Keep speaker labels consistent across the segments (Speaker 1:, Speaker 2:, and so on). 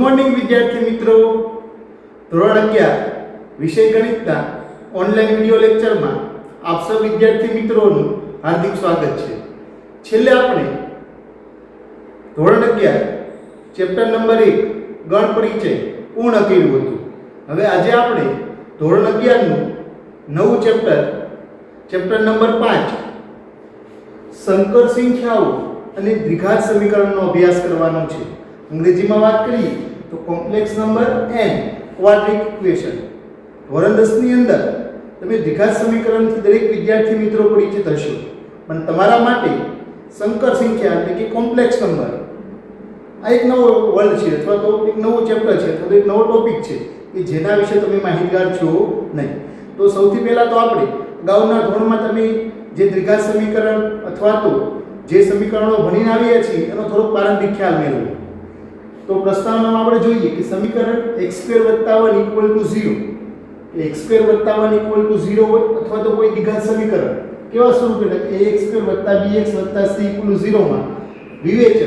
Speaker 1: Morning વિદ્યાર્થી મિત્રો, ધોરણ 11 વિષય ગણિતના ઓનલાઈન વિડિયો લેક્ચરમાં આપ સૌ વિદ્યાર્થી મિત્રોનું હાર્દિક સ્વાગત છે। છેલ્લે આપણે ધોરણ 11 ચેપ્ટર નંબર 1 ગણ પરિચય પૂર્ણ કર્યું હતું। હવે આજે આપણે ધોરણ 11 નું નવું ચેપ્ટર નંબર 5 સંકર સંખ્યાઓ અને દ્વિઘાત સમીકરણનો અભ્યાસ કરવાનો છે। અંગ્રેજીમાં વાત કરીએ તો કોમ્પ્લેક્સ નંબર n ક્વાડ્રિક ઇક્વેશન। ધોરણ 10 ની અંદર તમે દ્વિઘાત સમીકરણથી દરેક વિદ્યાર્થી મિત્રો પરિચિત હશો, પણ તમારા માટે સંકર સંખ્યા એટલે કે કોમ્પ્લેક્સ નંબર આ એક નવો વર્ડ છે અથવા તો એક નવો ચેપ્ટર છે અથવા તો એક નવો ટોપિક છે કે જેના વિશે તમે માહિતગાર છો નહીં। તો સૌથી પહેલા તો આપણે અગાઉના ધોરણમાં તમે જે દ્વિઘાત સમીકરણ અથવા તો જે સમીકરણો ભણીને આવ્યા છીએ એનો થોડો પ્રારંભિક ખ્યાલ મેળવો। તો પ્રસ્તાવનામાં આપણે જોઈએ કે સમીકરણ x² + 1 = 0 એ x² + 1 = 0 હોય અથવા તો કોઈ દ્વિઘાત સમીકરણ કેવા સ્વરૂપે કે ax² + bx + c = 0 માં વિવેચક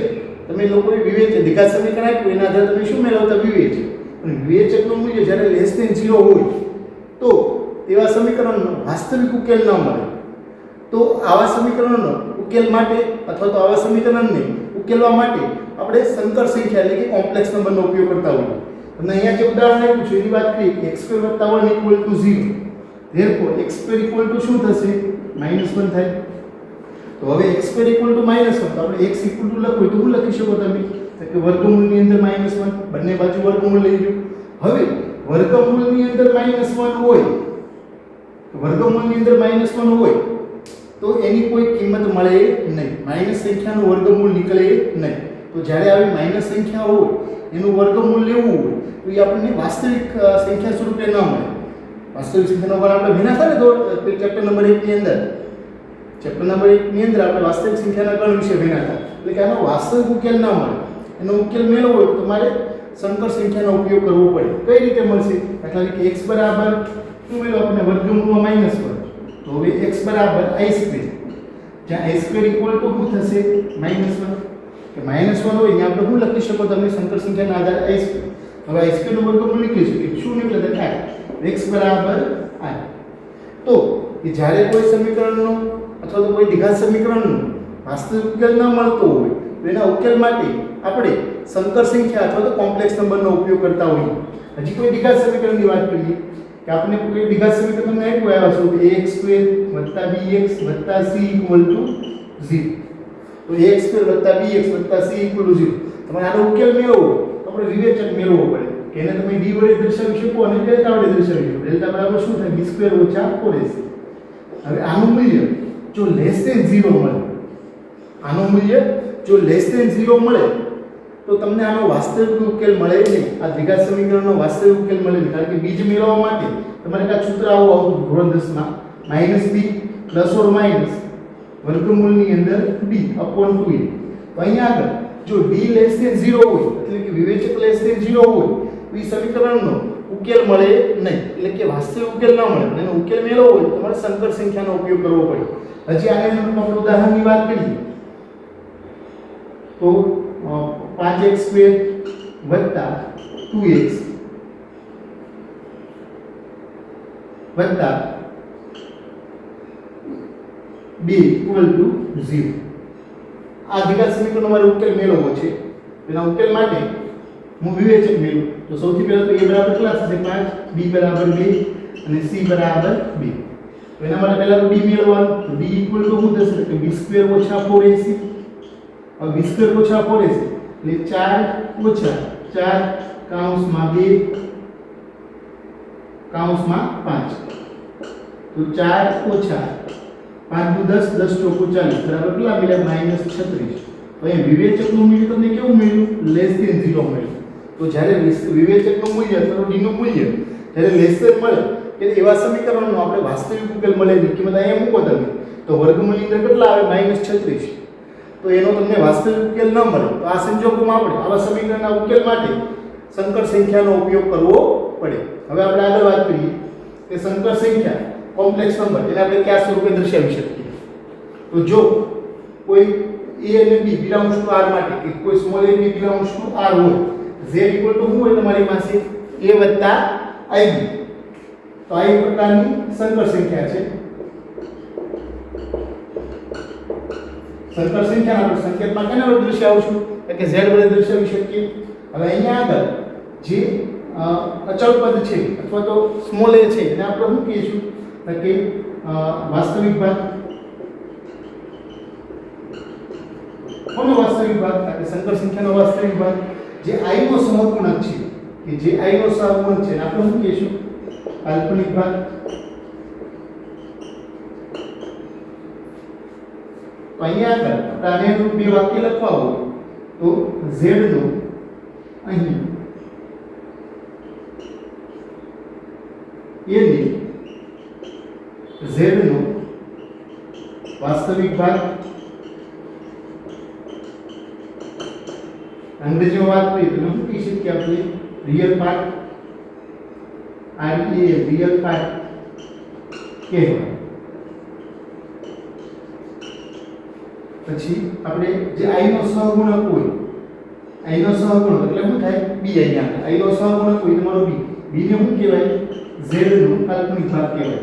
Speaker 1: તમે લોકોએ વિવેચક દ્વિઘાત સમીકરણ આપ્યું એના આધારે તમે શું મેળવતા વિવેચક, અને વિવેચકનું મૂલ્ય જ્યારે <0 હોય તો એવા સમીકરણનો વાસ્તવિક ઉકેલ ન મળે। તો આવા સમીકરણનો ઉકેલ માટે અથવા તો આવા સમીકરણને ઉકેલવા માટે આપણે સંકર સંખ્યા એટલે કે કોમ્પ્લેક્સ નંબરનો ઉપયોગ કરતા હોઈએ। અને અહીંયા જે ઉદાહરણ આપ્યું છે એની વાત કરીએ કે x² + 1 = 0, ધેરફોર x² શું થશે -1 થાય। તો હવે x² = -1 તો આપણે x લખવું તો શું લખી શકો તમે કે વર્ગમૂળની અંદર -1 બંને બાજુ વર્ગમૂળ લઈ લો। હવે વર્ગમૂળની અંદર -1 હોય વર્ગમૂળની અંદર -1 હોય તો એની કોઈ કિંમત મળે નહીં, માઈનસ સંખ્યાનું વર્ગમૂળ નીકળે નહીં। તો જ્યારે આવી માઈનસ સંખ્યા હોય એનું વર્ગમૂળ લેવું હોય તો એ આપણને વાસ્તવિક સંખ્યા સ્વરૂપે ન મળે। વાસ્તવિક સંખ્યાનો વર્ગ આપણે ભેના થાય ને તો ચેપ્ટર નંબર 1 ની અંદર આપણે વાસ્તવિક સંખ્યાના ગણ વિશે ભેના થાય એટલે કે આનો વાસ્તવિક ઉકેલ ન મળે, એનો ઉકેલ મેળવવો હોય તો તમારે સંકર સંખ્યાનો ઉપયોગ કરવો પડે। કઈ રીતે મળશે? દાખલા તરીકે x બરાબર શું મેળવો આપણે વર્ગમૂળમાં -1 તો હવે x બરાબર i², જ્યાં i² શું થશે -1 કે -1 હોય ત્યાં આપણે શું લખી શકો તમે સંકર સંખ્યાના આધારે i²। હવે i² નું વર્ગમૂળ નીકળી શકે શું નીકળે તો થાય x બરાબર i। તો કે જ્યારે કોઈ સમીકરણનો અથવા તો કોઈ દ્વિઘાત સમીકરણનો વાસ્તવિક ઉકેલ ન મળતો હોય તો એના ઉકેલ માટે આપણે સંકર સંખ્યા અથવા તો કોમ્પ્લેક્સ નંબરનો ઉપયોગ કરતા હોઈએ। હજી કોઈ દ્વિઘાત સમીકરણની વાત કરીએ કે આપણે કોઈ દ્વિઘાત સમીકરણ આપ્યું આવ્યા છે ax² + bx + c = 0, તો ax² + bx + c = 0 તમારે આનો ઉકેલ મેળવવો તો આપણે વિવેચક મેળવવો પડે કે એને તમે d વડે દર્શાવી શકો અને ડેલ્ટા વડે દર્શાવી શકો। ડેલ્ટા બરાબર શું થાય b² - 4ac। હવે આનું મૂલ્ય જો <0 મળે, આનું મૂલ્ય જો <0 મળે તો તમને આનો વાસ્તવિક ઉકેલ મળે નહીં, આ દ્વિઘાત સમીકરણનો વાસ્તવિક ઉકેલ મળે નહીં, કારણ કે બીજ મેળવવા માટે તમારે આ સૂત્ર આવું આવતું ધોરણ 10 માં -b ± વર્ગમૂળની અંદર b/2a। તો અહીંયા આગળ જો d <0 હોય એટલે કે વિવેચક <0 હોય તો એ સમીકરણનો ઉકેલ મળે નહીં, એટલે કે વાસ્તવિક ઉકેલ ન મળે, એનો ઉકેલ મેળવવો હોય તમારે સંકર સંખ્યાનો ઉપયોગ કરવો પડે। હજી આને આપણે ઉદાહરણની વાત કરીએ તો 5x² + 2x + 2 = 0 આ દ્વિઘાત સમીકરણનો મારે ઉકેલ મેળવવો છે। એના ઉકેલ માટે હું વિવેચક મેળવું તો સૌથી પહેલા તો a બરાબર કેટલા થશે 5, b બરાબર 2 અને c બરાબર 2। તો એના માટે પહેલા તો d મેળવવાનું તો d શું થશે કે b² - 4ac। હવે b² - 4ac એટલે 4 - 4 કૌંસમાં 2 કૌંસમાં 5 તો 4 - 5 × 10 10 × 40 બરાબર કેટલા મળ્યા -36। તો અહીં વિવેચકનું મૂલ્ય તમને કેવું મળ્યું <0 મળ્યું। તો જ્યારે વિવેચકનું મૂલ્ય અથવા d નું મૂલ્ય જ્યારે <0 મળે કે એવા સમીકરણનો આપણે વાસ્તવિક ઉકેલ મળે ની કિંમત અહીંયા મૂકો તમે તો વર્ગમૂળની અંદર કેટલા આવે -36, તો એનો તમને વાસ્તવિક ઉકેલ ન મળે તો આ સંજોગોમાં આપણે આવા સમીકરણના ઉકેલ માટે સંકર સંખ્યાનો ઉપયોગ કરવો પડે। હવે આપણે આગળ વાત કરીએ કે સંકર સંખ્યા કોમ્પ્લેક્સ નંબર એને આપણે કયા સ્વરૂપે દર્શાવી શકીએ। તો જો કોઈ a અને b બિલોંગ્સ ટુ r માટે કે કોઈ small a b belongs to r હોય z ઇક્વલ ટુ શું હોય તમારી પાસે a વત્તા ib. તો આ એક પ્રકારની સંકર સંખ્યા છે. સંકર સંખ્યા આપણે સંકેતમાં કેના વડે દર્શાવશું કે z વડે દર્શાવી શકીએ. હવે અહીંયા આગળ જે અચળ પદ છે અથવા તો સ્મોલ a છે એને આપણે શું કહીશું કે વાસ્તવિક ભાગ. કોનો વાસ્તવિક ભાગ? કે સંકર સંખ્યાનો વાસ્તવિક ભાગ જે i નો સહગુણક છે, કે જે i નો સહગુણક છે આપણે શું કહીશું કાલ્પનિક ભાગ. તો અહીંયા આગળ આપણે આને અનુરૂપ બે વાક્ય લખવા હોય તો z નો અહીં a ને z નો વાસ્તવિક ભાગ, અંગ્રેજીમાં વાત કરીએ તો શું કહી શકીએ આપણે રિયલ પાર્ટ, રિયલ પાર્ટ કહેવાય. પછી આપણે જે i નો સહગુણક હોય, i નો સહગુણક એટલે શું થાય b. અહીંયા i નો સહગુણક હોય તમારો b, b ને શું કહેવાય z નો કાલ્પનિક ભાગ કહેવાય.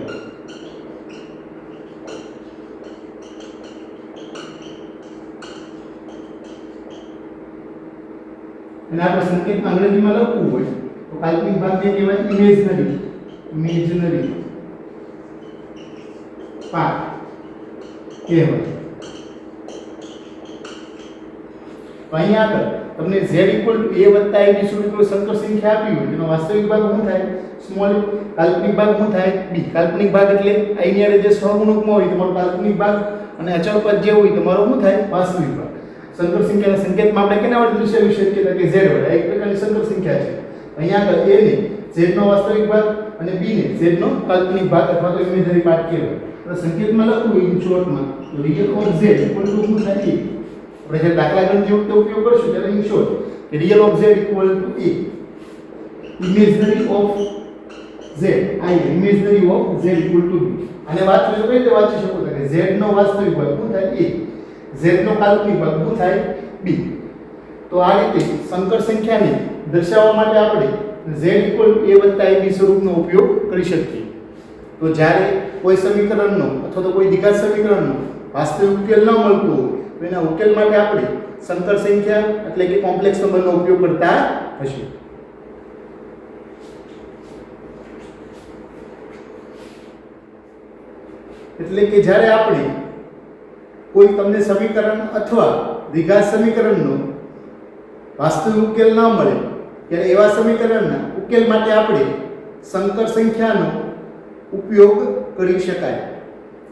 Speaker 1: અને આપણે સંકેતમાં અંગ્રેજીમાં લખવું હોય તો કાલ્પનિક ભાગને કહેવાય ઇમેજનરી પાર્ટ કહેવાય. તો અહીંયા આગળ તમને z ઇક્વલ ટુ a વત્તા ib સ્વરૂપનો સંકર સંખ્યા આપી હોય તેનો વાસ્તવિક ભાગ શું થાય સ્મોલ, કાલ્પનિક ભાગ શું થાય b. કાલ્પનિક ભાગ એટલે i ની આડે જે સહગુણકમાં હોય તમારો કાલ્પનિક ભાગ અને અચળ પદ જે હોય તમારો શું થાય વાસ્તવિક ભાગ. સંકર સંખ્યાના સંકેતમાં આપણે કેના વડે દર્શાવી શકીએ કે z વડે. આ એક પ્રકારની સંકર સંખ્યા છે. અહીંયા આગળ a ને z નો વાસ્તવિક ભાગ અને b ને z નો કાલ્પનિક ભાગ અથવા તો ઇમેજનરી પાર્ટ કહેવાય. તો સંકેતમાં લખવું ઇન શોર્ટમાં તો real of z equal to શું થાય a. આપણે જે દાખલા ગણતરી વખતે ઉપયોગ કરશું ત્યારે ઇન શોર્ટ કે real of z equal to a, imaginary of z imaginary of z equal to b. આને વાંચવું તો કઈ રીતે વાંચી શકો કે z નો વાસ્તવિક ભાગ શું થાય a, z નો કાલ્પનિક ભાગ શું થાય b. તો આ રીતે સંકર સંખ્યાને દર્શાવવા માટે આપણે z ઇક્વલ ટુ a વત્તા ib સ્વરૂપનો ઉપયોગ કરી શકીએ. તો જ્યારે કોઈ સમીકરણનો અથવા તો કોઈ દ્વિઘાત સમીકરણનો વાસ્તવિક ઉકેલ ન મળતો હોય તો એના ઉકેલ માટે આપણે સંકર સંખ્યા એટલે કે કોમ્પ્લેક્સ નંબરનો ઉપયોગ કરતા હશું. એટલે કે જ્યારે આપણે કોઈ તમને સમીકરણ અથવા દ્વિઘાત સમીકરણનો વાસ્તવિક ઉકેલ ન મળે ત્યારે એવા સમીકરણના ઉકેલ માટે આપણે સંકર સંખ્યાનો ઉપયોગ કરી શકાય.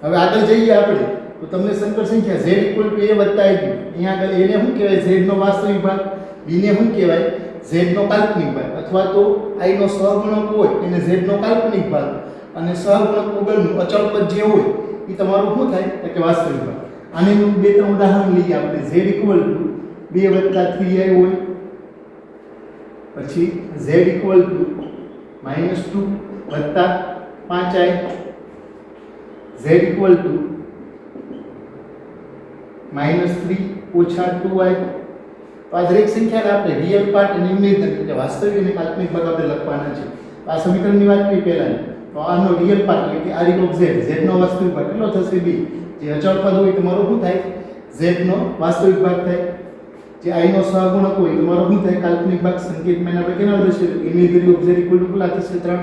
Speaker 1: હવે આગળ જઈએ આપણે તો તમને સંકર સંખ્યા z ઇક્વલ ટુ a વત્તા ib, અહીંયા આગળ a ને શું કહેવાય z નો વાસ્તવિક ભાગ, b ને શું કહેવાય z નો કાલ્પનિક ભાગ અથવા તો i નો સહગુણક હોય એને z નો કાલ્પનિક ભાગ અને સહગુણક વગરનું અચળ પદ જે હોય એ તમારું શું થાય કે વાસ્તવિક ભાગ. આને બે ત્રણ ઉદાહરણ લઈએ આપણે. z ઇક્વલ ટુ 2 વત્તા 3i હોય, પછી z ઇક્વલ ટુ -2 વત્તા 5i, z ઇક્વલ ટુ -3 ઓછા 2i. તો આ દરેક સંખ્યાને આપણે રિયલ પાર્ટ અને ઇમેજનરી એટલે વાસ્તવિક અને કાલ્પનિક ભાગ આપણે લખવાના છે. આ સમીકરણની વાત કરી પહેલા તો આનો રિયલ પાર્ટ એટલે કે r ઓફ z, z નો વાસ્તવિક ભાગ કેટલો થશે b. જે અચળ પદ હોય તમારો શું થાય z નો વાસ્તવિક ભાગ થાય. જે i નો સહગુણક હોય તમારો શું થાય કાલ્પનિક ભાગ. સંકેતમાં આપણે કેના વડે દર્શાવીએ imaginary of z equal to કેટલા થશે 3.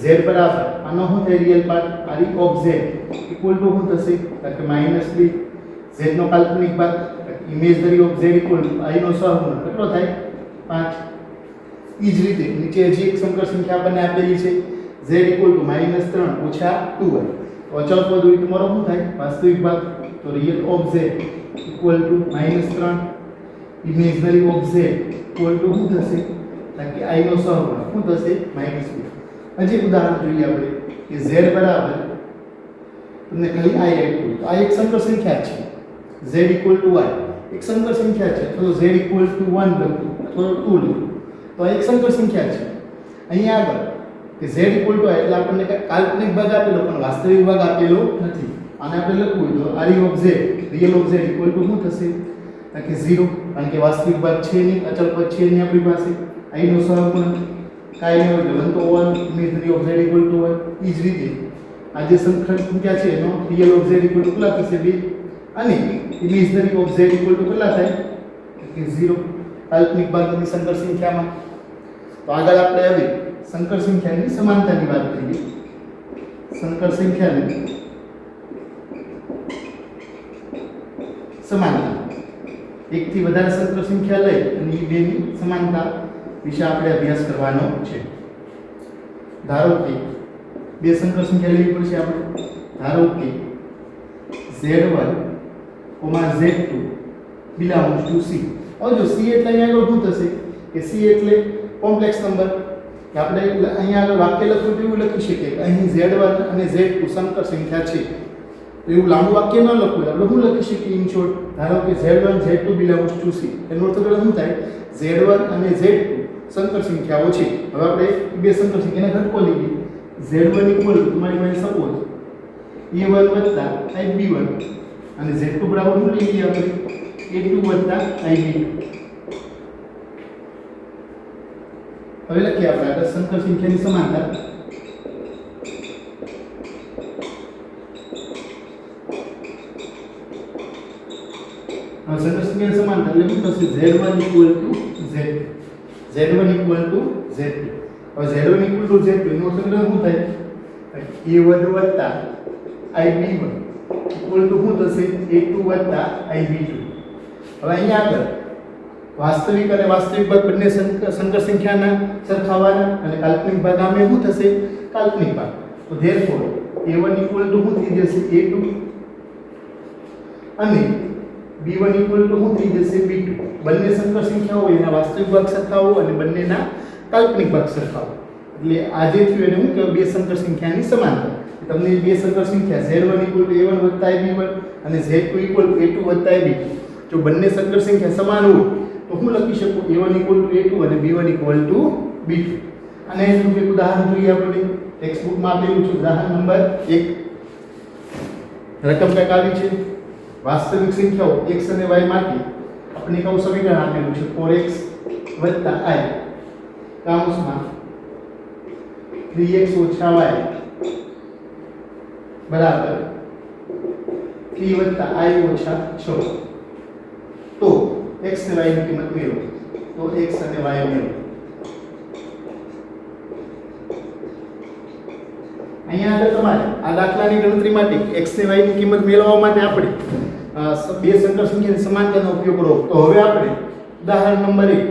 Speaker 1: z બરાબર આનો શું થાય real part r of z equal to શું થશે કે -b. z નો કાલ્પનિક ભાગ imaginary of z equal to i નો સહગુણક કેટલો થાય 5. એ જ રીતે નીચે હજી એક સંકર સંખ્યા આપણને આપેલી છે z ઇક્વલ ટુ -3 ઓછા 2i. તો અચળ પદ હોય તમારો શું થાય વાસ્તવિક ભાગ. તો real of z equal to -3 imaginary of z equal to શું થશે કે i નો સહગુણક શું થશે -b. હજી ઉદાહરણ જોઈએ આપણે કે z બરાબર તમને ખાલી i આપ્યું તો આ એક સંકર સંખ્યા છે z ઇક્વલ ટુ i એક સંકર સંખ્યા છે. તો z ઇક્વલ ટુ 1 લખું અથવા 2 લખું તો આ એક સંકર સંખ્યા છે. અહીંયા આગળ કે z ઇક્વલ ટુ i એટલે આપણને કાલ્પનિક ભાગ આપેલો પણ વાસ્તવિક ભાગ આપેલો નથી. આને આપણે લખવું તો r of z real of z equal to શું થશે કે 0, કારણ કે વાસ્તવિક ભાગ છે નહીં, અચળ પદ છે નહીં આપણી પાસે. i નો સહગુણક કાંઈ નહીં હોય તો 1 તો 1, imaginary of z equal to 1. એ જ રીતે આ જે સંખ્યા છે એનો real of z equal to કેટલા થશે 2 અને imaginary of z equal to કેટલા થાય કે 0 કાલ્પનિક ભાગની સંકર સંખ્યામાં. તો આગળ આપણે હવે સંકર સંખ્યાની સમાનતાની વાત કરીએ. સંકર સંખ્યાની સમાનતા, એકથી વધારે સંકર સંખ્યા લઈ અને એ બેની સમાનતા વિશે આપણે અભ્યાસ કરવાનો છે. ધારો કે બે સંકર સંખ્યા લેવી પડશે આપણે. ધારો કે z1, z2 belongs to c. હવે જો c એટલે અહીંયા આગળ શું થશે કે c એટલે કોમ્પ્લેક્સ નંબર. કે આપણે અહીંયા આગળ વાક્ય લખવું તો એવું લખી શકીએ કે અહીં z1 અને z2 સંકર સંખ્યા છે. તો એવું લાંબુ વાક્ય ન લખવું, આપણે શું લખી શકીએ ઇન શોર્ટ? ધારો કે z1 z2 belongs to c. એનો અર્થ શું થાય? z1 અને z2 સંકર સંખ્યાઓ છે. હવે આપણે બે સંકર સંખ્યાના ઘટકો લઈએ. z1 ઇક્વલ ટુ તમારી પાસે સપોઝ a1 વત્તા ib1 અને z2 બરાબર શું લઈએ આપણે? a2 વત્તા ib2. હવે લખીએ આપણે આગળ સંકર સંખ્યાની સમાનતા. સંકર સંખ્યાની સમાનતા એટલે શું થશે? z1 equal to z2, z1 equal to z2. હવે z1 ઇક્વલ ટુ z2 એનો અર્થ શું થાય? a1 વત્તા ib1 ઇક્વલ ટુ શું થશે? a2 વત્તા ib2. હવે અહીંયા આગળ વાસ્તવિક અને વાસ્તવિક ભાગ બંને સંકર સંખ્યાના સરખાવવાના અને કાલ્પનિક ભાગ આમે શું થશે? કાલ્પનિક ભાગ. તો ધેરફોર a1 ઇક્વલ ટુ શું થઈ જશે? a2 અને b1 ઇક્વલ ટુ શું થઈ જશે? b2. બંને સંકર સંખ્યાઓ હોય એના વાસ્તવિક ભાગ સરખાવો અને બંનેના કાલ્પનિક ભાગ સરખાવો. એટલે આ જે થયું એને શું કહેવાય? બે સંકર સંખ્યાની સમાનતા. તમને બે સંકર સંખ્યા z1 ઇક્વલ ટુ a1 વત્તા ib1 અને z2 ઇક્વલ ટુ a2 વત્તા ib2 જો બંને સંકર સંખ્યા સમાન હોય તો હું લખી શકું a1 ઇક્વલ ટુ a2 અને b1 ઇક્વલ ટુ b2. અને એનું એક ઉદાહરણ જોઈએ આપણે. ટેક્સ્ટ બુકમાં આપેલું છે ઉદાહરણ નંબર 1. રકમ કંઈક આવી છે. વાસ્તવિક સંખ્યાઓ x અને y માટે આપણે એક આવું સમીકરણ આપેલું છે 4x + i કૌંસમાં 3x - y બરાબર 3 + i - 6. તો x અને y ની કિંમત મેળવો. તો x અને y મેળવો. અહીંયા આગળ તમારે આ દાખલાની ગણતરી માટે x અને y ની કિંમત મેળવવા માટે આપણે બે સંકર સંખ્યાની સમાનતાનો ઉપયોગ કરો. તો હવે આપણે ઉદાહરણ નંબર 1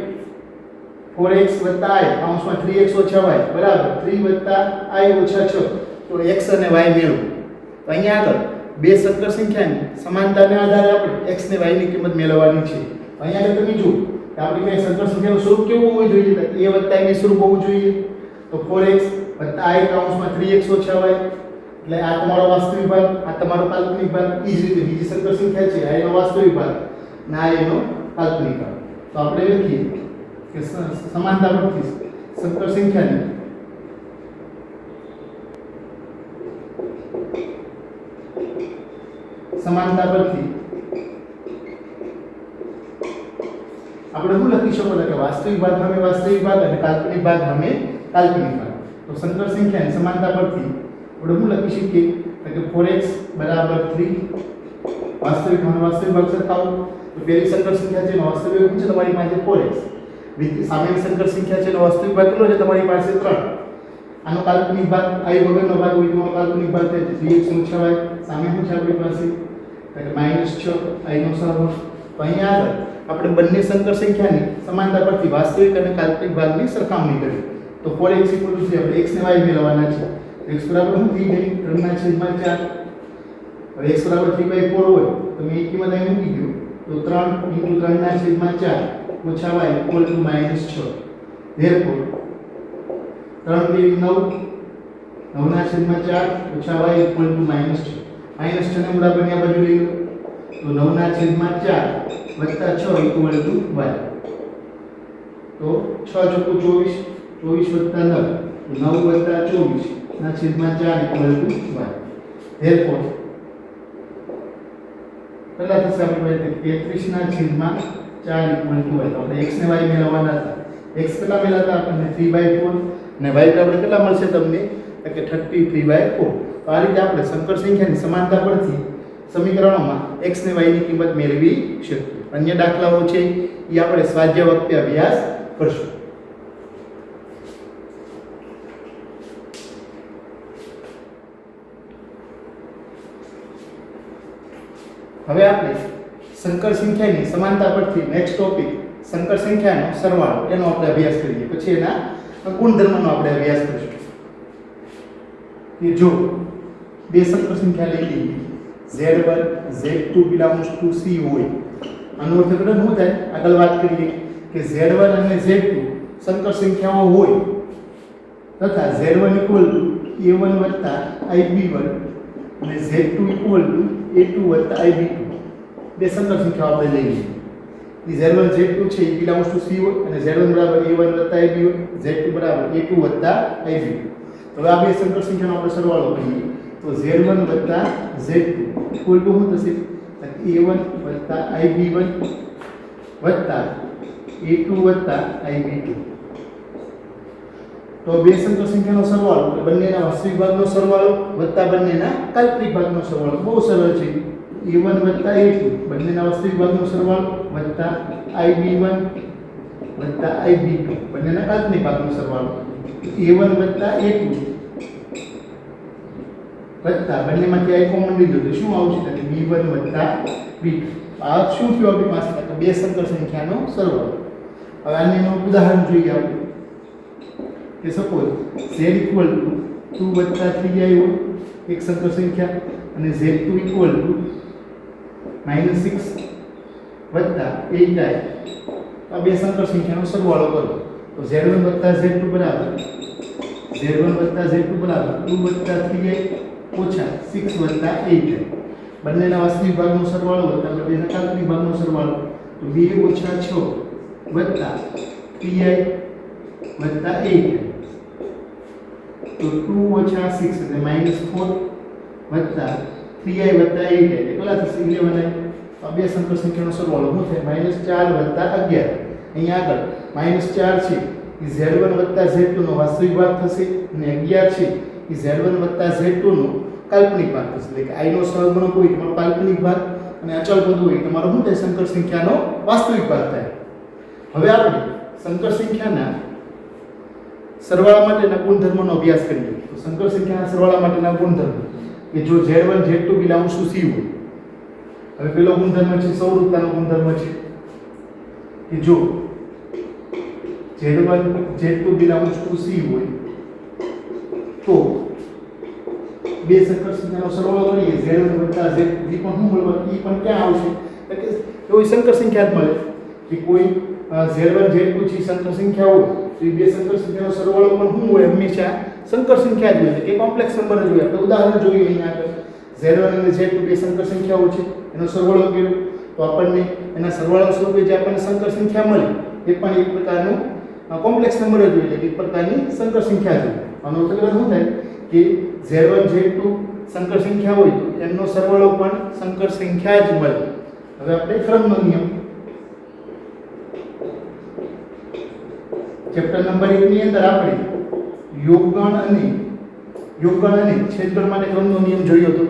Speaker 1: 4x + i કૌંસમાં 3x - y બરાબર 3 + i - 6. તો x અને y મેળવો. તો અહીંયા આગળ બે સંકર સંખ્યાની સમાનતાના આધારે આપણે x અને y ની કિંમત મેળવવાની છે. અહીંયા આગળ તમે જુઓ કે આપણી પાસે સંકર સંખ્યાનું સ્વરૂપ કેવું હોવું જોઈએ? તો a + i સ્વરૂપ હોવું જોઈએ. તો 4x + i કૌંસમાં 3x - y એટલે આ તમારો વાસ્તવિક ભાગ, આ તમારો કાલ્પનિક ભાગ. એ જ રીતે બીજી સંકર સંખ્યા છે આ એનો વાસ્તવિક ભાગ અને આ એનો કાલ્પનિક ભાગ. તો આપણે લખીએ કે સમાનતા પરથી સંકર સંખ્યાની સમાનતા પરથી આપણે શું લખી શકો કે વાસ્તવિક ભાગ સામે વાસ્તવિક ભાગ અને કાલ્પનિક ભાગ સામે કાલ્પનિક ભાગ. તો સંકર સંખ્યાની સમાનતા પરથી આપણે શું લખી શકીએ કે 4x = 3 વાસ્તવિક અને વાસ્તવિક ભાગ સરખાવો. તો પહેલી સંકર સંખ્યા છે એનો વાસ્તવિક ભાગ છે તમારી પાસે 4x. સામેની સંકર સંખ્યા છે એનો વાસ્તવિક ભાગ કેટલો છે તમારી પાસે 3. આનો કાલ્પનિક ભાગ i વગરનો ભાગ હોય તો કાલ્પનિક ભાગ થાય 3x - y. સામે શું છે આપણી પાસે કે -6 i નો સરવાળો. તો અહીંયા આગળ આપણે બંને સંકર સંખ્યાની સમાનતા પરથી વાસ્તવિક અને કાલ્પનિક ભાગની સરખામણી કરી. તો 4x = આપણે x ને y મેળવવાના છે. x બરાબર શું થઈ ગઈ? 3/4. હવે x બરાબર 3/4 હોય તો મેં કિંમત અહીં મૂકી દઉં તો 3 × 3/4 ઓછા y = -6. ધેરફોર 3 × 9 9/4 ઓછા y = -6. -6 ને બરાબર આ બાજુ લઈ લો તો 9/4 વત્તા 6 = y. તો 6 × 24 24 વત્તા 9 9 વત્તા 24 ના છેદમાં 4 = y. Therefore કેટલા થશે આપણી પાસે 33 ના છેદમાં 4 ઇક્વલ ટુ હોય તો આપણે x ને y મેળવવાના હતા x કેટલા મળ્યા હતા આપણને 3/4 અને y આપણે કેટલા મળશે તમને તો કે 33/4 તો આ રીતે આપણે સંકર સંખ્યાની સમાનતા પરથી સમીકરણોમાં x ને y ની કિંમત મેળવી શકીએ અન્ય દાખલાઓ છે એ આપણે સ્વાધ્યાય વખતે અભ્યાસ કરશું હવે આપણે સંકર સંખ્યાની સમાનતા પરથી નેક્સ્ટ ટોપિક સંકર સંખ્યાનો સરવાળો એનો આપણે અભ્યાસ કરીએ પછી એના ગુણધર્મનો આપણે અભ્યાસ કરીશું કે જો બે સંકર સંખ્યા લઈ લઈએ z1 z2 belongs to c હોય આનો અર્થ શું થાય આગળ વાત કરીએ કે z1 અને z2 સંકર સંખ્યાઓ હોય તથા z1 a1 ib1 અને z2 a2 ib2 બે સંકર સંખ્યાઓ આપણે લઈએ એ z1 z2 છે એ belongs to c હોય અને z1 બરાબર a1 ib1 z2 બરાબર a2 ib2 તો આ બે સંકર સંખ્યાનો આપણે સરવાળો કરીએ તો z1 z2 ઇક્વલ ટુ શું થશે a1 ib1 a2 ib2 તો બે સંકર સંખ્યાનો સરવાળો એટલે બંનેના વાસ્તવિક ભાગનો સરવાળો વત્તા બંનેના કાલ્પનિક ભાગનો સરવાળો બહુ સરળ છે a1 a2 બંનેના વાસ્તવિક ભાગનો સરવાળો વત્તા ib1 ib2 બંનેના કાલ્પનિક ભાગનો સરવાળો a1 a2 વત્તા બંનેમાંથી i કોમન લીધું તો શું આવશે તો b1 b2 આ શું થયું આપણી પાસે તો બે સંકર સંખ્યાનો સરવાળો હવે આનું ઉદાહરણ જોઈએ આપણે કે સપોઝ z 2 3i હોય એક સંકર સંખ્યા અને z2 -6 8i આ બે સંકર સંખ્યાનો સરવાળો કરો તો z1 z2 બરાબર 2 3i ઓછા 6 8i બંનેના વાસ્તવિક ભાગનો સરવાળો વત્તા બંનેના કાલ્પનિક ભાગનો સરવાળો તો 2 - 6 વત્તા 3i વત્તા 8 તો 2 - 6 એટલે -4 વત્તા 3i વત્તા 8i એટલે કેટલા થશે 11i આ બે સંકર સંખ્યાનો સરવાળો શું થાય -4 વત્તા 11 અહીંયા આગળ -4 છે એ z1 વત્તા z2 નો વાસ્તવિક ભાગ થશે અને 11 છે એ z1 વત્તા z2 નો કાલ્પનિક ભાગ થશે એટલે કે i નો સહગુણક હોય તમારો કાલ્પનિક ભાગ અને અચળ પદ હોય તમારો શું થાય સંકર સંખ્યાનો વાસ્તવિક ભાગ થાય હવે આપણે સંકર સંખ્યાના સરવાળા માટેના ગુણધર્મનો અભ્યાસ કરીએ તો સંકર સંખ્યાના સરવાળા માટેના ગુણધર્મ કે જો z1 z2 belongs to c હોય હવે પેલો ગુણધર્મ છે સૌરૂપતાનો ગુણધર્મ છે કે જો z1 z2 belongs to c હોય તો બે સંકર સંખ્યાનો સરવાળો કરીએ z1 z2 એ પણ શું મળવા એ પણ ક્યાં આવશે એટલે કે કોઈ સંકર સંખ્યા જ મળે કે કોઈ z1 z2 છે સંકર સંખ્યા હોય તો એ બે સંકર સંખ્યાનો સરવાળો પણ શું હોય હંમેશા સંકર સંખ્યા જ હોય કે કોમ્પ્લેક્સ નંબર જ હોય આપણે ઉદાહરણ જોઈએ અહીંયા આગળ z1 અને z2 બે સંકર સંખ્યાઓ છે એનો સરવાળો કર્યો તો આપણને એના સરવાળા સ્વરૂપે જે આપણને સંકર સંખ્યા મળી એ પણ એક પ્રકારનું કોમ્પ્લેક્સ નંબર જ હોય એટલે એક પ્રકારની સંકર સંખ્યા છે આનો અર્થ શું થાય કે z1 z2 સંકર સંખ્યા હોય તો એમનો સરવાળો પણ સંકર સંખ્યા જ મળે હવે આપણે ક્રમનો નિયમ ચેપ્ટર નંબર 1 ની અંદર આપણે યોગગણ અને છેદગણ માટે ક્રમનો નિયમ જોયો હતો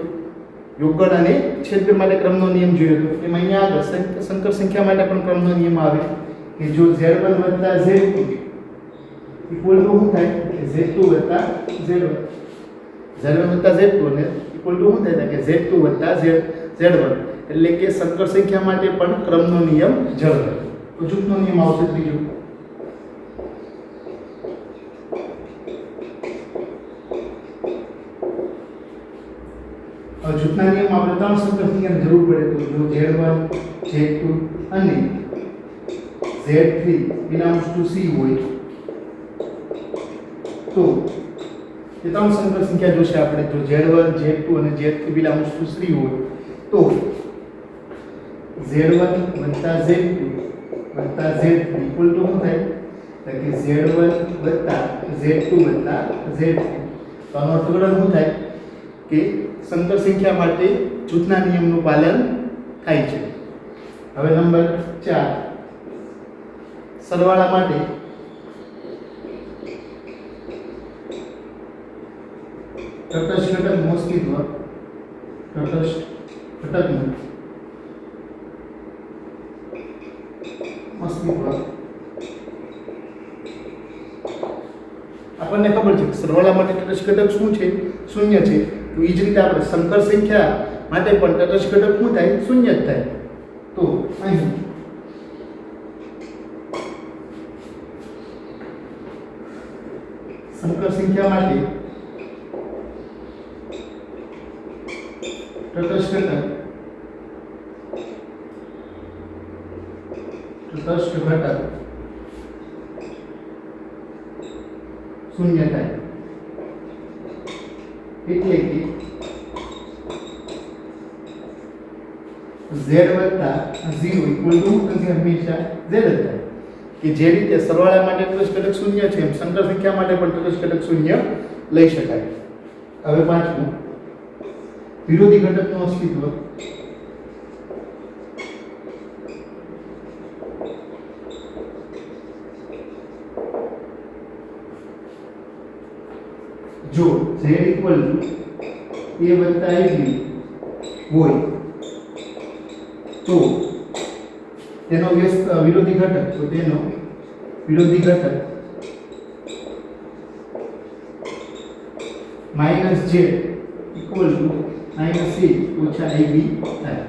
Speaker 1: યોગગણ અને છેદગણ માટે ક્રમનો નિયમ જોયો હતો એમાં અહીંયા આગળ સંકર સંખ્યા માટે પણ ક્રમનો નિયમ આવે કે જો z1 z2 ઇક્વલ ટુ શું થાય કે z2 z1 z1 z2 ને ઇક્વલ ટુ શું થાય કે z2 z1 એટલે કે સંકર સંખ્યા માટે પણ ક્રમનો નિયમ જળવાય તો જૂથનો નિયમ આવશે ત્રીજો જૂથના નિયમ આપણે ત્રણ સંકર સંખ્યાની જરૂર પડે તો જો z1 z2 અને z3 belongs to c હોય તો એ ત્રણ સંકર સંખ્યા જોશે આપણે જો z1 z2 અને z3 belongs to c હોય તો z1 z2 z3 equal to શું થાય તો કે z1 z2 z3 તો આનો અર્થ શું થાય કે સંકર સંખ્યા માટે જૂથના નિયમનું પાલન થાય છે। હવે નંબર 4 સરવાળા માટે તટસ્થ ઘટકનું અસ્તિત્વ, તટસ્થ ઘટકનું અસ્તિત્વ આપણને ખબર છે કે સરવાળા માટે તટસ્થ ઘટક શું છે? શૂન્ય છે। તો એ જ રીતે આપણે સંકર સંખ્યા માટે પણ તટસ્થ ઘટક શું થાય? શૂન્ય જ થાય। તો અહીં સંકર સંખ્યા માટે તટસ્થ ઘટક શૂન્ય થાય, એટલે કે z + 0 હંમેશા z જ થાય। કે જે રીતે સરવાળા માટે તટસ્થ ઘટક શૂન્ય છે એમ સંકર સંખ્યા માટે પણ તટસ્થ ઘટક શૂન્ય લઈ શકાય। હવે પાંચમું વિરોધી ઘટકનું અસ્તિત્વ। જો z = a + ib હોય તો તેનો વિરોધી ઘટક, તો તેનો વિરોધી ઘટક -z = -a - ib થાય।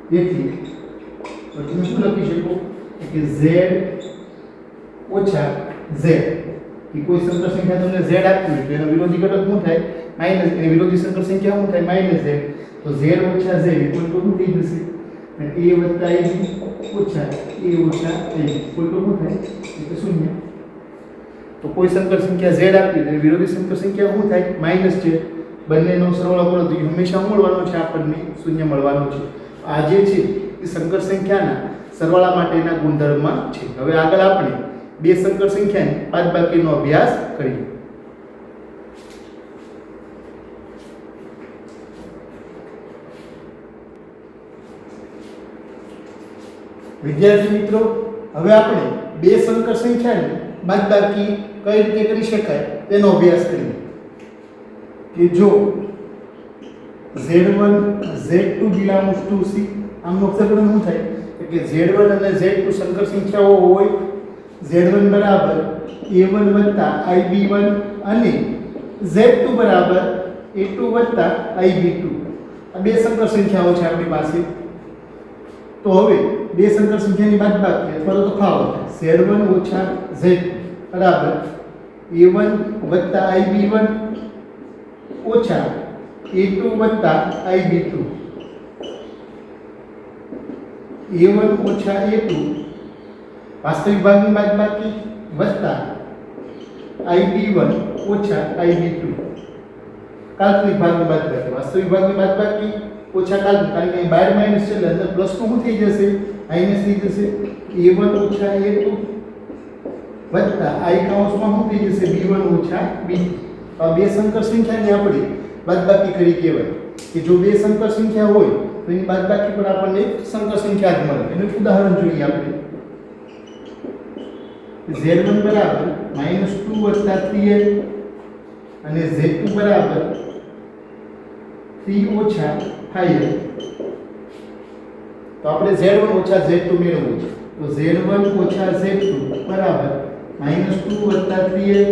Speaker 1: તેથી તમે શું લખી શકો કે z ઓછા z, કે કોઈ સંકર સંખ્યા તમને z આપી હોય તો એનો વિરોધી ઘટક શું થાય? માઈનસ, એની વિરોધી સંકર સંખ્યા શું થાય? -z। તો z ઓછા z ઇક્વલ ટુ શું થઈ જશે? અને a વત્તા ib ઓછા a ઓછા a ઇક્વલ ટુ શું થાય? એટલે શૂન્ય। તો કોઈ સંકર સંખ્યા z આપી હોય વિરોધી સંકર સંખ્યા શું થાય? માઈનસ છે। બંનેનો સરવાળો કરો તો હંમેશા શું મળવાનો છે? આપણને શૂન્ય મળવાનો છે। આ જે છે એ સંકર સંખ્યાના સરવાળા માટેના ગુણધર્મ છે। હવે આગળ આપણે બે સંકર સંખ્યાની બાદબાકીનો અભ્યાસ કરીએ। વિદ્યાર્થી મિત્રો, હવે આપણે બે સંકર સંખ્યાની બાદબાકી કઈ રીતે કરી શકાય તેનો અભ્યાસ કરીએ। કે જો z1 z2 belongs to c, આમનો અક્ષરક્રમ શું થાય? એટલે z1 અને z2 સંકર સંખ્યાઓ હોય, z1 બરાબર a1 વત્તા ib1 અને z2 બરાબર a2 વત્તા ib2, આ બે સંકર સંખ્યાઓ છે આપણી પાસે। તો હવે બે સંકર સંખ્યાની બાદબાકી અથવા તો તફાવત z1 ઓછા z2 બરાબર a1 વત્તા ib1 ઓછા a2 વત્તા ib2, a1 ઓછા a2 વાસ્તવિક ભાગની બાદબાકી વત્તા ib1 ઓછા ib2 કાલ્પનિક ભાગની બાદબાકી, વાસ્તવિક ભાગની બાદબાકી ઓછા કાલ્પનિક, કારણ કે અહીં બાર માઈનસ છે એટલે અંદર પ્લસ નું શું થઈ જશે? માઈનસ થઈ જશે। a1 ઓછા a2 વત્તા i કૌંસમાં શું થઈ જશે? b1 ઓછા b2। આ બે સંકર સંખ્યાની આપણે બાદબાકી કરી કહેવાય કે જો બે સંકર સંખ્યા હોય તો એની બાદબાકી પણ આપણને એક સંકર સંખ્યા જ મળે। એનું એક ઉદાહરણ જોઈએ આપણે। z1 બરાબર -2 વત્તા 3l અને z2 બરાબર 3 ઓછા 5l। તો આપણે z1 ઓછા z2 મેળવવું છે। તો z1 ઓછા z2 બરાબર -2 વત્તા 3l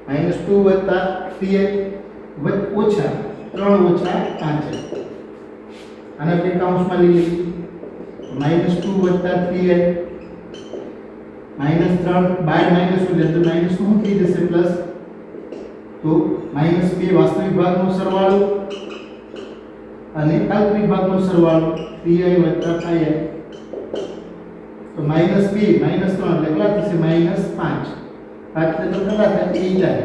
Speaker 1: -2 વત્તા 3l ઓછા 3 ઓછા 5l। આને આપણે કૌંસમાં લઈ લઈએ। -2 વત્તા 3l -3 બાય માઈનસ એટલે તો માઈનસ શું થઈ જશે? પ્લસ। તો -2 વાસ્તવિક ભાગનો સરવાળો અને કાલ્પનિક ભાગનો સરવાળો 3i વત્તા 5i। તો -2 -3 એટલે કેટલા થશે? -5 એટલે તો કેટલા થાય? 8 આવે।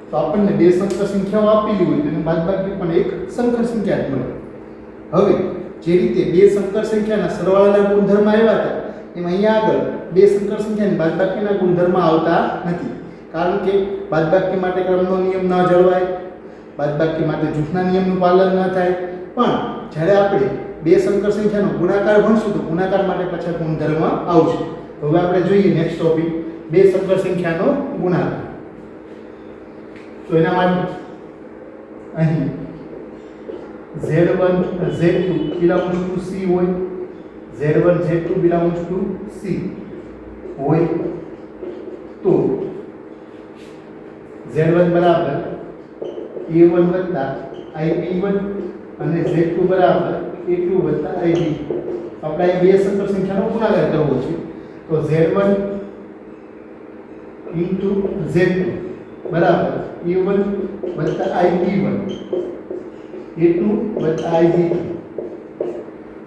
Speaker 1: તો આપણને બે સંકર સંખ્યાઓ આપેલી હોય તેની બાદબાકી પણ એક સંકર સંખ્યા જ મળે। હવે જે રીતે બે સંકર સંખ્યાના સરવાળાના ગુણધર્મ આવ્યા હતા એમ અહીંયા આગળ બે સંકર સંખ્યાની બાદબાકીના ગુણધર્મ આવતા નથી, કારણ કે બાદબાકી માટે ક્રમનો નિયમ ન જળવાય, બાદબાકી માટે જૂથના નિયમનું પાલન ન થાય. પણ જ્યારે આપણે બે સંકર સંખ્યાનો ગુણાકાર ભણશું તો ગુણાકાર માટે પાછા ગુણધર્મ આવશે. તો હવે આપણે જોઈએ નેક્સ્ટ ટોપિક, બે સંકર સંખ્યાનો ગુણાકાર. તો એના માટે અહીં Z1 Z2 belongs to C હોય, Z1 Z2 belongs to C હોય તો Z1 બરાબર A1 વત્તા IB1 અને Z2 બરાબર A2 વત્તા IB. આપણે આ બે સંકર સંખ્યાનો ગુણાકાર કરવો છે. તો Z1 into Z2 બરાબર A1 વત્તા IB1 A2 વત્તા IB2.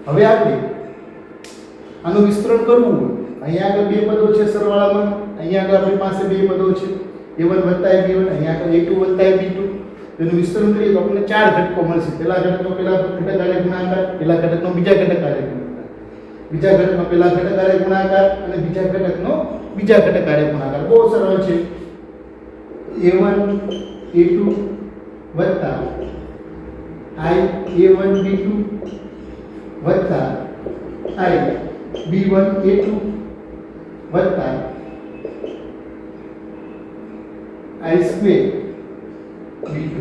Speaker 1: હવે આપણે આનું વિસ્તરણ કરવું હોય, અહીંયા આગળ બે પદો છે સરવાળામાં, અહીંયા આગળ આપણી પાસે બે પદો છે A1 વત્તા IB1, અહીંયા આગળ A2 વત્તા IB2. તેનું વિસ્તરણ કરીએ તો આપણને ચાર ઘટકો મળશે. પહેલા ઘટકનો પહેલા ઘટક આડે ગુણાકાર, પહેલા ઘટકનો બીજા ઘટક આડે ગુણાકાર, બીજા ઘટકનો પહેલા ઘટક આડે ગુણાકાર અને બીજા ઘટકનો બીજા ઘટક આડે ગુણાકાર. બહુ સરળ છે. A1 A2 વત્તા I A1 B2 વત્તા I B1 A2 વત્તા I સ્ક્વેર B2.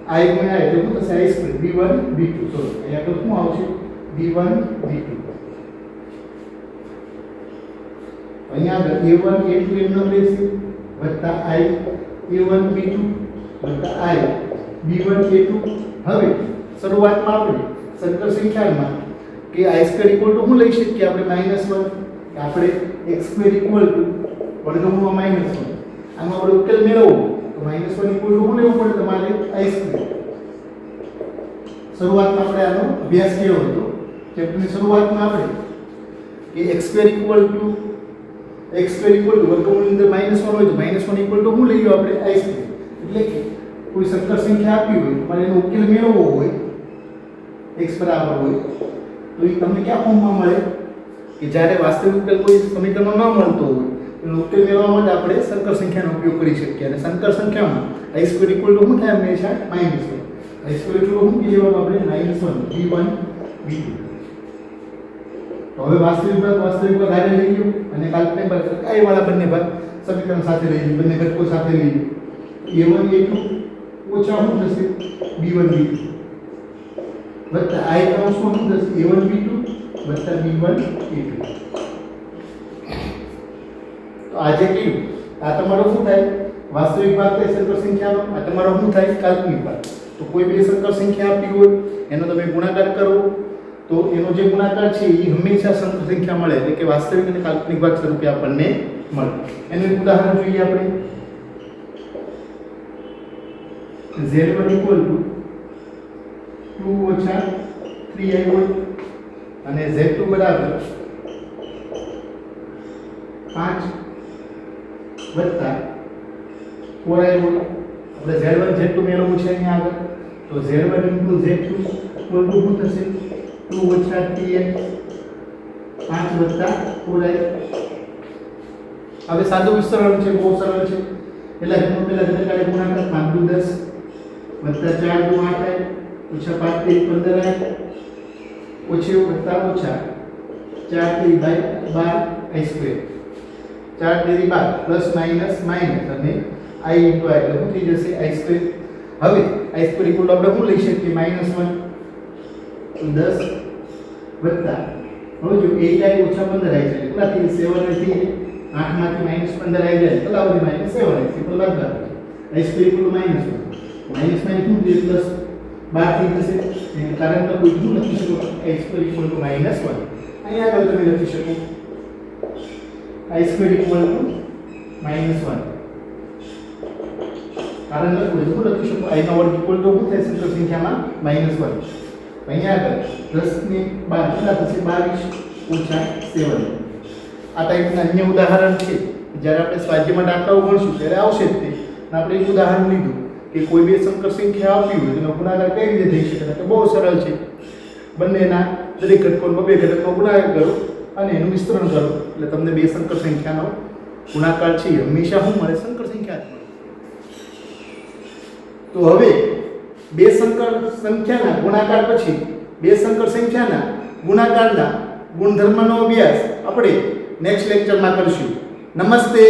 Speaker 1: I ગુણ્યા એટલે શું થશે? I square B1 B2. Sorry, અહીંયા તો શું આવશે? B1 B2. અહીંયા આગળ A1 A2 એમનો રહેશે વત્તા I A1 B2 વત્તા I B1 A2. હવે શરૂઆતમાં આપણે સંકર સંખ્યામાં કે I સ્ક્વેર ઇક્વલ ટુ શું લઈ શકીએ આપણે? -1. આપણે x સ્ક્વેર ઇક્વલ ટુ વર્ગમૂળમાં -1. આમાં આપણે ઉકેલ મેળવવો તો -1 ઇક્વલ ટુ શું લેવું પડે તમારે? I square. શરૂઆતમાં આપણે આનો અભ્યાસ કર્યો હતો ચેપ્ટરની શરૂઆતમાં આપણે કે x સ્ક્વેર ઇક્વલ ટુ વર્ગમૂળની અંદર -1 હોય તો -1 ઇક્વલ ટુ શું લઈએ આપણે? I square. એટલે કે કોઈ સંકર સંખ્યા આપી હોય તમારે એનો ઉકેલ મેળવવો હોય, x બરાબર હોય તો એ તમને કયા ફોર્મમાં મળે? કે જ્યારે વાસ્તવિક ઉકેલ કોઈ સમીકરણમાં ન મળતો હોય એનો ઉકેલ મેળવવા માટે આપણે સંકર સંખ્યાનો ઉપયોગ કરી શકીએ. અને સંકર સંખ્યામાં I સ્ક્વેર ઇક્વલ ટુ શું થાય? હંમેશા -1. I સ્ક્વેર ઇક્વલ ટુ શું કહેવાનું આપણે? -1 B1 B2. તો હવે વાસ્તવિક ભાગ આને લઈ લો અને કાલ્પનિક ભાગ I વાળા બંને ભાગ સમીકરણ સાથે લઈ લો, બંને ઘટકો સાથે લઈ લો. A1 A2 ઓછા શું થશે? B1 B2 વત્તા I કૌંસમાં શું થશે? A1 B2 વત્તા B1 A2. તો આજે કયું આ તમારો શું થાય? વાસ્તવિક ભાગ થાય સંકર સંખ્યાનો, આ તમારો શું થાય? કાલ્પનિક ભાગ. તો કોઈ બે સંકર સંખ્યા આપી હોય એનો તમે ગુણાકાર કરો તો એનો જે ગુણાકાર છે એ હંમેશા સંકર સંખ્યા મળે, એટલે કે વાસ્તવિક અને કાલ્પનિક ભાગ સ્વરૂપે આપણને મળે. એનું એક ઉદાહરણ જોઈએ આપણે. Z1 ઇક્વલ ટુ 2 ઓછા 3i હોય અને Z2 બરાબર 5 વત્તા 4i હોય. આપણે Z1 Z2 મેળવવું છે અહીંયા આગળ. તો Z1 into Z2 equal to શું થશે? 2 ઓછા 3i 5 વત્તા 4i. હવે સાદું વિસ્તરણ છે, બહુ સરળ છે. પહેલા ઘટક આડે ગુણાકાર 5 દુ 10 વત્તા 4 દુ 8i ઓછા 5 તેરી 15i ઓછા વત્તા ઓછા 4 તેરી 12 I સ્ક્વેર. 4 તેરી 12 પ્લસ માઇનસ માઇનસ અને I ઇન્ટુ I એટલે શું થઈ જશે? I square. હવે I સ્ક્વેર ઇક્વલ આપણે શું લઈ શકીએ? -1 10 વત્તા હવે જો 8i ઓછા 15i છે કેટલા થઈ? 7i થઈ. 8 માંથી -15 આવી જાય કેટલા વધે? -7i. સિમ્પલ લખતા I સ્ક્વેર ઇક્વલ -1 માઇનસ શું થઈ? પ્લસ 12 થઈ જશે. એનું કારણ તો કોઈ શું લખી શકો? I square equal to -1. અહીંયા આગળ તમે લખી શકો I સ્ક્વેર ઇક્વલ ટુ -1. કારણ લખવું એટલે શું લખી શકો? I નો વર્ગ ઇક્વલ ટુ શું થાય સંકર સંખ્યામાં? -1. અહીંયા આગળ 10 ને 12 કેટલા થશે? 22 ઓછા 7. આ ટાઈપના અન્ય ઉદાહરણ છે જ્યારે આપણે સ્વાધ્યાયમાં દાખલાઓ ભણશું ત્યારે આવશે જ તે. આપણે એક ઉદાહરણ લીધું કે કોઈ બે સંકર સંખ્યા આપી હોય તેનો ગુણાકાર કઈ રીતે થઈ શકે? તો બહુ સરળ છે. બંનેના દરેક ઘટકોનો બે ઘટકનો ગુણાકાર કરો અને એનું વિસ્તરણ કરો એટલે તમને બે સંકર સંખ્યાનો ગુણાકાર છે હંમેશા શું મળે? સંકર સંખ્યા જ મળે. તો હવે બે સંકર સંખ્યાના ગુણાકાર પછી બે સંકર સંખ્યાના ગુણાકારના ગુણધર્મનો અભ્યાસ આપણે નેક્સ્ટ લેક્ચરમાં કરીશું. નમસ્તે.